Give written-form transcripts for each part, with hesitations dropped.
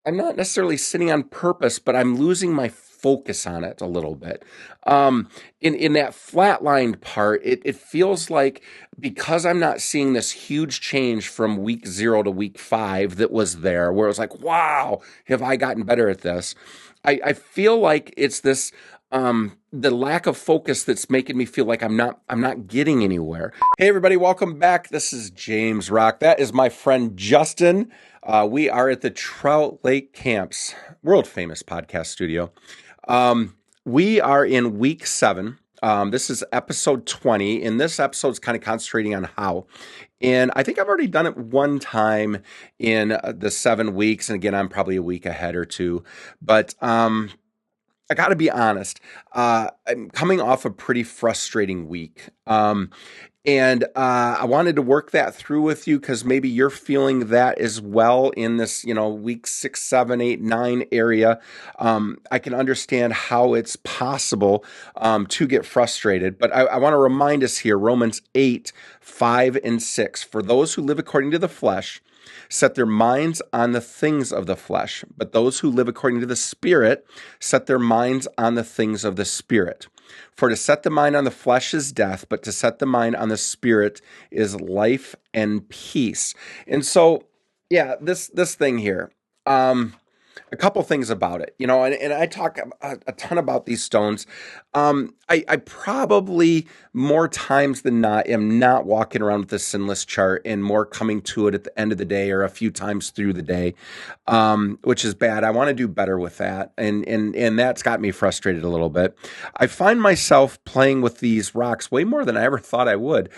I'm not necessarily sitting on purpose, but I'm losing my focus on it a little bit. Um, in that flatlined part, it feels like because I'm not seeing this huge change from week 0 to week 5 that was there, where it was like, wow, have I gotten better at this? I feel like it's this the lack of focus that's making me feel like I'm not getting anywhere. Hey everybody, welcome back. This is James Rock. That is my friend Justin. We are at the Trout Lake Camps, world famous podcast studio. We are in week 7. This is episode 20, and this episode is kind of concentrating on how. And I think I've already done it one time in the 7 weeks. And again, I'm probably a week ahead or two. But I got to be honest. I'm coming off a pretty frustrating week. And I wanted to work that through with you because maybe you're feeling that as well in this, week 6, 7, 8, 9 area. I can understand how it's possible to get frustrated. But I want to remind us here Romans 8, 5, and 6. For those who live according to the flesh, set their minds on the things of the flesh, but those who live according to the Spirit set their minds on the things of the Spirit. For to set the mind on the flesh is death, but to set the mind on the Spirit is life and peace. And so, yeah, this thing here. A couple things about it, and I talk a ton about these stones. I probably more times than not am not walking around with a sinless chart and more coming to it at the end of the day or a few times through the day, which is bad. I want to do better with that, and that's got me frustrated a little bit. I find myself playing with these rocks way more than I ever thought I would.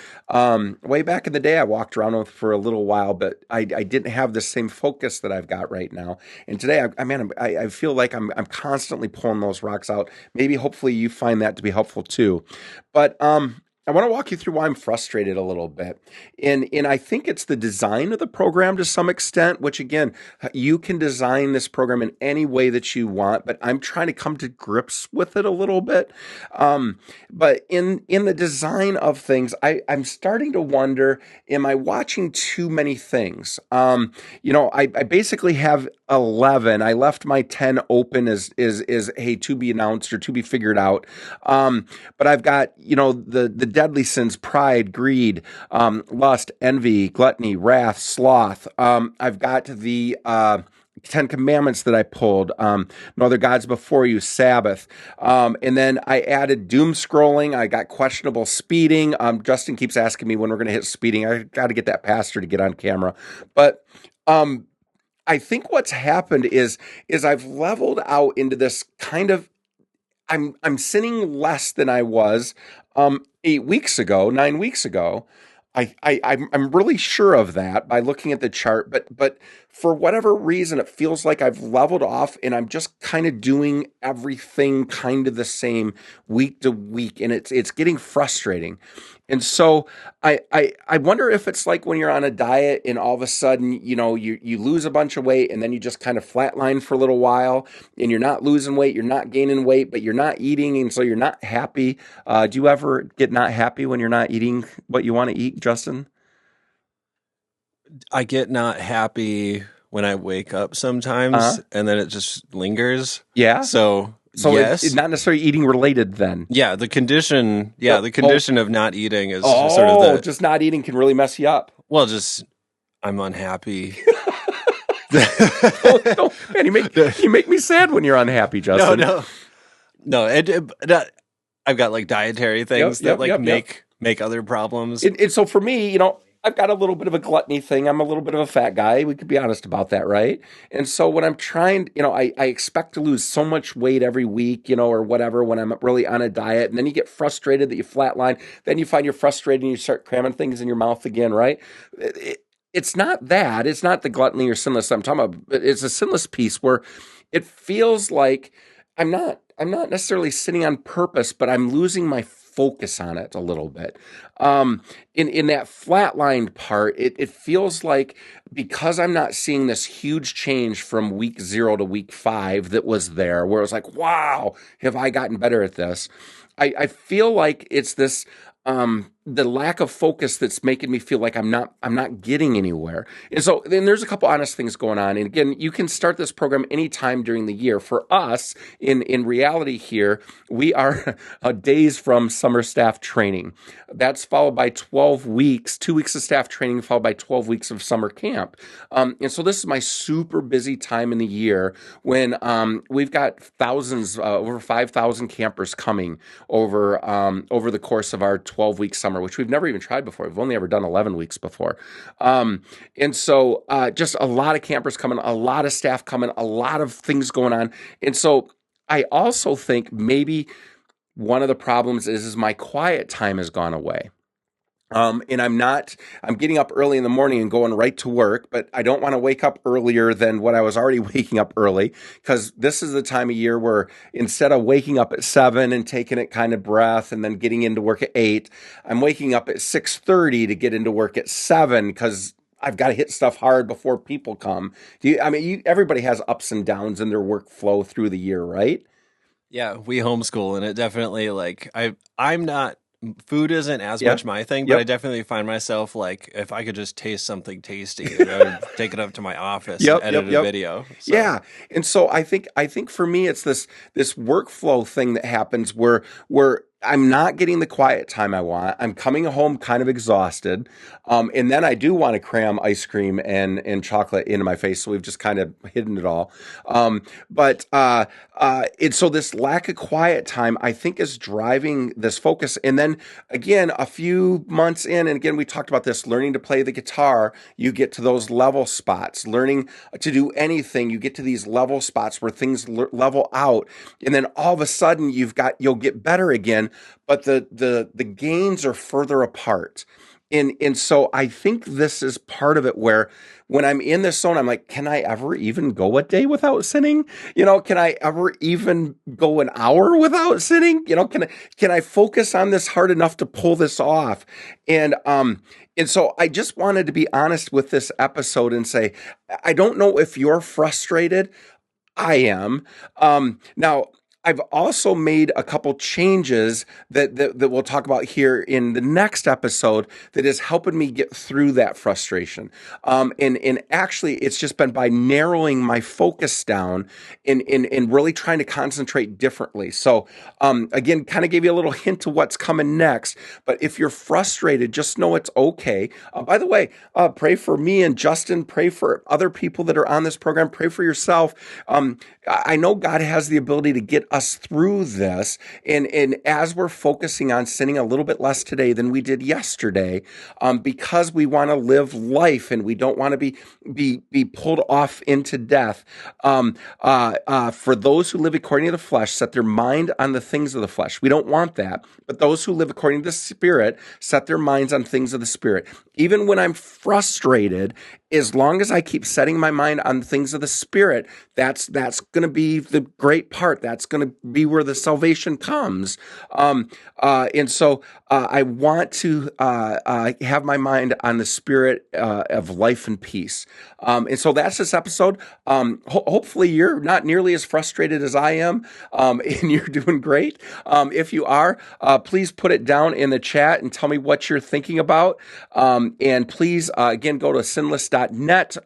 Way back in the day, I walked around with for a little while, but I didn't have the same focus that I've got right now. And today, I feel like I'm constantly pulling those rocks out. Maybe, hopefully, you find that to be helpful too. But I want to walk you through why I'm frustrated a little bit. And I think it's the design of the program to some extent, which again, you can design this program in any way that you want, but I'm trying to come to grips with it a little bit. But in the design of things, I'm starting to wonder, am I watching too many things? I basically have 11. I left my 10 open as hey, to be announced or to be figured out. But I've got, the deadly sins: pride, greed, lust, envy, gluttony, wrath, sloth. I've got the 10 commandments that I pulled, no other gods before you, Sabbath. And then I added doom scrolling. I got questionable speeding. Justin keeps asking me when we're going to hit speeding. I got to get that pastor to get on camera. But I think what's happened is I've leveled out into this kind of, I'm sinning less than I was 8 weeks ago, 9 weeks ago. I'm really sure of that by looking at the chart, but for whatever reason, it feels like I've leveled off and I'm just kind of doing everything kind of the same week to week, and it's getting frustrating. And so I wonder if it's like when you're on a diet and all of a sudden, you lose a bunch of weight and then you just kind of flatline for a little while and you're not losing weight, you're not gaining weight, but you're not eating. And so you're not happy. Do you ever get not happy when you're not eating what you want to eat, Justin? I get not happy when I wake up Uh-huh. sometimes, and then it just lingers. Yeah. So So it's yes, not necessarily eating related then. yeah, Oh, the oh, condition of not eating is sort of oh, just not eating can really mess you up. just I'm unhappy. Don't, man, you make me sad when you're unhappy, No, Justin. no, no. I've got like dietary Yep, things that yep, like yep, yep. make other problems. And so for me, I've got a little bit of a gluttony thing. I'm a little bit of a fat guy. We could be honest about that, right? And so when I'm trying, I expect to lose so much weight every week, or whatever, when I'm really on a diet. And then you get frustrated that you flatline. Then you find you're frustrated and you start cramming things in your mouth again, right? It's not that. It's not the gluttony or sinless I'm talking about. But it's a sinless piece where it feels like I'm not necessarily sitting on purpose, but I'm losing my focus on it a little bit. In that flatlined part, it feels like because I'm not seeing this huge change from week 0 to week 5 that was there, where it was like, wow, have I gotten better at this? I feel like it's this. the lack of focus that's making me feel like I'm not getting anywhere. And so then there's a couple honest things going on. And again, you can start this program anytime during the year. For us, in reality here, we are days from summer staff training. That's followed by 12 weeks, 2 weeks of staff training, followed by 12 weeks of summer camp. And so this is my super busy time in the year when we've got thousands, over 5,000 campers coming over the course of our 12-week summer, which we've never even tried before. We've only ever done 11 weeks before. And so just a lot of campers coming, a lot of staff coming, a lot of things going on. And so I also think maybe one of the problems is my quiet time has gone away. And I'm getting up early in the morning and going right to work, but I don't want to wake up earlier than what I was already waking up early because this is the time of year where instead of waking up at 7 and taking it kind of breath and then getting into work at 8, I'm waking up at 6:30 to get into work at 7 because I've got to hit stuff hard before people come. Everybody has ups and downs in their workflow through the year, right? Yeah, we homeschool, and it definitely like I'm not food isn't as Yeah. much my thing, but I Yep. definitely find myself like if I could just taste something tasty, I would take it up to my office and Yep, edit yep, a yep. video. So Yeah. And so I think for me it's this workflow thing that happens where I'm not getting the quiet time I want. I'm coming home kind of exhausted. And then I do want to cram ice cream and chocolate into my face. So we've just kind of hidden it all. But it's so this lack of quiet time, I think, is driving this focus. And then again, a few months in, and again, we talked about this learning to play the guitar, you get to those level spots, learning to do anything, you get to these level spots where things level out. And then all of a sudden you'll get better again, but the gains are further apart. And so I think this is part of it where when I'm in this zone, I'm like, can I ever even go a day without sinning? Can I ever even go an hour without sinning? Can I focus on this hard enough to pull this off? And so I just wanted to be honest with this episode and say, I don't know if you're frustrated. I am. Now, I've also made a couple changes that we'll talk about here in the next episode that is helping me get through that frustration. And actually, it's just been by narrowing my focus down and really trying to concentrate differently. So, again, kind of gave you a little hint to what's coming next. But if you're frustrated, just know it's okay. By the way, pray for me and Justin. Pray for other people that are on this program. Pray for yourself. I know God has the ability to get us through this. And as we're focusing on sinning a little bit less today than we did yesterday, because we want to live life and we don't want to be pulled off into death. For those who live according to the flesh, set their mind on the things of the flesh. We don't want that. But those who live according to the Spirit, set their minds on things of the Spirit. Even when I'm frustrated, as long as I keep setting my mind on things of the Spirit, that's going to be the great part. That's going to be where the salvation comes. And so I want to have my mind on the Spirit of life and peace. And so that's this episode. Hopefully you're not nearly as frustrated as I am, and you're doing great. If you are, please put it down in the chat and tell me what you're thinking about. And please, again, go to sinless.net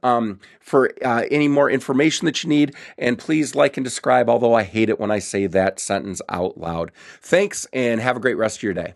for any more information that you need. And please like and describe, although I hate it when I say that sentence out loud. Thanks, and have a great rest of your day.